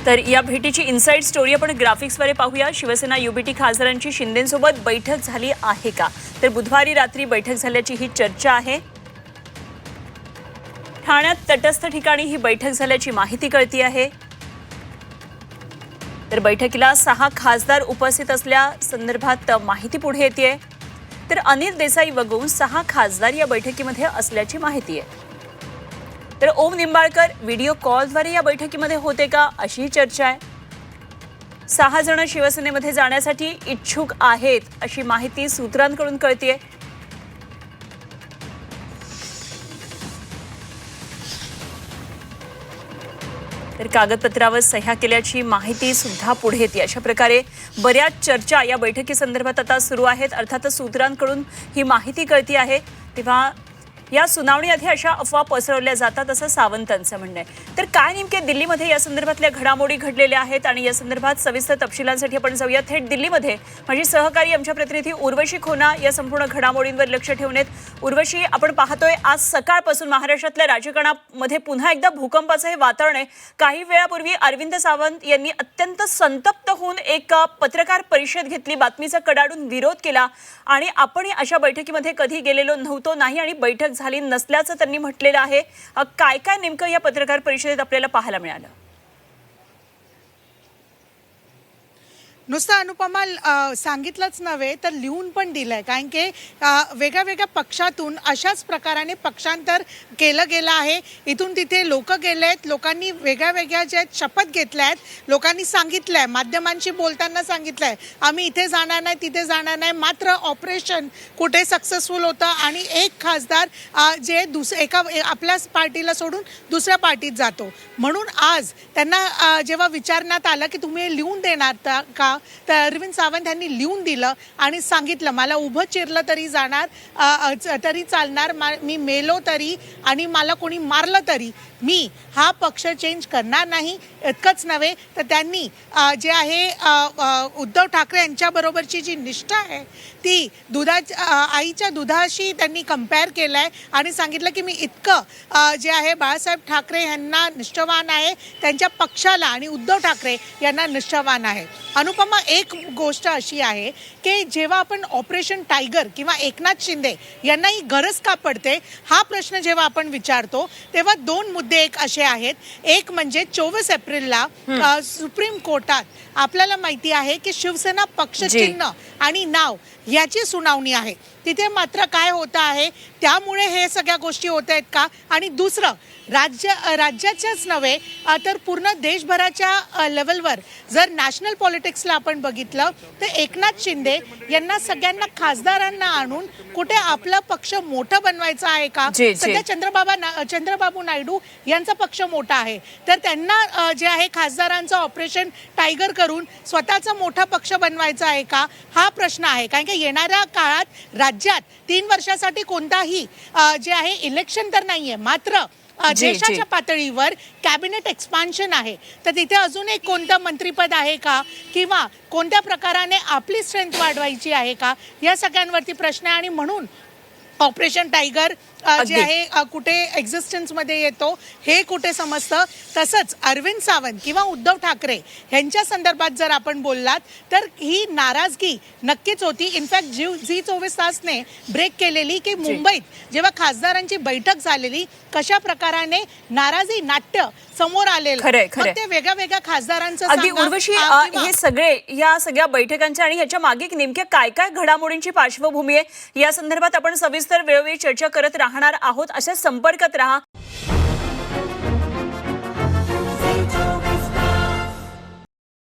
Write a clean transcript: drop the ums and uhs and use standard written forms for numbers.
तर या भेटीची इनसाइड स्टोरी आपण ग्राफिक्सद्वारे पाहूया। शिवसेना युबीटी खासदारांची शिंदेंसोबत बैठक झाली आहे का? तर बुधवारी रात्री बैठक झाल्याची ही चर्चा आहे। ठाण्यात तटस्थ ठिकाणी ही बैठक झाल्याची माहिती कळती आहे। तर बैठकीला 6 खासदार उपस्थित असल्या संदर्भात माहिती पुढे येते। तर अनिल देसाई वगळून 6 खासदार या बैठकीमध्ये असल्याची माहिती आहे। तर ओम निंबाळकर व्हिडिओ कॉलद्वारे या बैठकीमध्ये होते का, अशी चर्चा आहे। 6 जण शिवसेनेमध्ये जाण्यासाठी इच्छुक आहेत अशी माहिती सूत्रांकडून कळते। तर कागदपत्रावर सह्या केल्याची माहिती सुद्धा पुढे येते। अशा प्रकारे बऱ्याच चर्चा या बैठकीसंदर्भात आता सुरू आहेत। अर्थातच सूत्रांकडून ही माहिती कळती आहे। तेव्हा या सुनावणीआधी अशा अफवा पसरवल्या जातात असं सावंतांचं म्हणणं आहे। तर काय नेमके दिल्लीमध्ये या संदर्भातल्या घडामोडी घडलेल्या आहेत आणि या संदर्भात सविस्तर तपशिलांसाठी आपण जाऊया थेट दिल्लीमध्ये। माझी सहकारी आमच्या प्रतिनिधी उर्वशी खोना या संपूर्ण घडामोडींवर लक्ष ठेवून आहेत। उर्वशी, आपण पाहतोय आज सकाळपासून महाराष्ट्रातल्या राजकारणामध्ये पुन्हा एकदा भूकंपाचं हे वातावरण आहे। काही वेळापूर्वी अरविंद सावंत यांनी अत्यंत संतप्त होऊन एक पत्रकार परिषद घेतली, बातमीचा कडाडून विरोध केला आणि आपण अशा बैठकीमध्ये कधी गेलेलो नव्हतो नाही आणि बैठक झाली नसल्याचं त्यांनी म्हटलेलं आहे। काय काय नेमकं या पत्रकार परिषदेत आपल्याला पाहायला मिळालं? नुसतं अनुपमा सांगितलंच नव्हे तर लिहून पण दिलंय, कारण की वेगळ्या वेगळ्या पक्षातून अशाच प्रकाराने पक्षांतर केलं गेलं आहे। इथून तिथे लोक गेलेत, लोकांनी वेगळ्या वेगळ्या ज्या शपथ घेतल्या आहेत, लोकांनी सांगितलंय, माध्यमांशी बोलताना सांगितलंय आम्ही इथे जाणार नाही तिथे जाणार नाही, मात्र ऑपरेशन कुठे सक्सेसफुल होतं आणि एक खासदार जे एका आपल्याच पार्टीला सोडून दुसऱ्या पार्टीत जातो। म्हणून आज त्यांना जेव्हा विचारण्यात आलं की तुम्ही हे लिहून देणार का, तर अरविंद सावंत यांनी लिहून दिलं आणि सांगितलं मला उभं चिरलं तरी जाणार तरी चालणार, मी मेलो तरी आणि मला कोणी मारलं तरी मी हा पक्ष चेंज करणार नाही। इतकंच नव्हे तर त्यांनी जे आहे उद्धव ठाकरे यांच्याबरोबरची जी निष्ठा आहे ती आईच्या दुधाशी त्यांनी कंपेअर केलं आहे आणि सांगितलं की मी इतकं जे आहे बाळासाहेब ठाकरे यांना निष्ठावान आहे, त्यांच्या पक्षाला आणि उद्धव ठाकरे यांना निष्ठावान आहे। अनुपमा, एक गोष्ट अशी आहे की जेव्हा आपण ऑपरेशन टायगर किंवा एकनाथ शिंदे यांना ही गरज का पडते हा प्रश्न जेव्हा आपण विचारतो तेव्हा 2 मुद्दे एक असे आहेत। एक म्हणजे 24 एप्रिलला सुप्रीम कोर्टात आपल्याला माहिती आहे की शिवसेना पक्षचिन्ह आणि नाव याची सुनावणी आहे। तिथे मात्र काय होतं आहे त्यामुळे हे सगळ्या गोष्टी होत आहेत का, आणि दुसरं राज्याच्याच नव्हे तर पूर्ण देशभराच्या लेवलवर जर नॅशनल पॉलिटिक्सला आपण बघितलं तर एकनाथ शिंदे यांना सगळ्यांना खासदारांना आणून कुठे आपला पक्ष मोठं बनवायचा आहे का? सध्या चंद्रबाबू नायडू यांचा पक्ष मोठा आहे तर त्यांना जे आहे खासदारांचं ऑपरेशन टायगर करून स्वतःचा मोठा पक्ष बनवायचा आहे का, हा प्रश्न आहे। कारण की येणाऱ्या काळात राज्यात 3 वर्षासाठी कोणताही जे आहे इलेक्शन तर नाहीये, मात्र देशाच्या पातळीवर कॅबिनेट एक्सपान्शन आहे तर तिथे अजून एक कोणतं मंत्रिपद आहे का किंवा कोणत्या प्रकाराने आपली स्ट्रेंथ वाढवायची आहे का, या सगळ्यांवरती प्रश्न आहे। आणि म्हणून ऑपरेशन टायगर जे आहे कुठे एक्झिस्टन्स मध्ये येतो हे कुठे समजतं। तसंच अरविंद सावंत किंवा उद्धव ठाकरे यांच्या संदर्भात जर आपण बोललात तर ही नाराजगी नक्कीच होती। इनफॅक्ट झी 24 तासने ब्रेक केलेली की मुंबईत जेव्हा खासदारांची बैठक झालेली कशा प्रकाराने नाराजी नाट्य समोर आलेलं, ते वेगळ्या वेगळ्या खासदारांचं। अगदी उर्वशी, हे सगळे या सगळ्या बैठकांच्या आणि ह्याच्या मागे नेमक्या काय काय घडामोडींची पार्श्वभूमी आहे या संदर्भात आपण सविस्तर वेळोवेळी चर्चा करत राहणार आहोत। अशा संपर्कात राहा।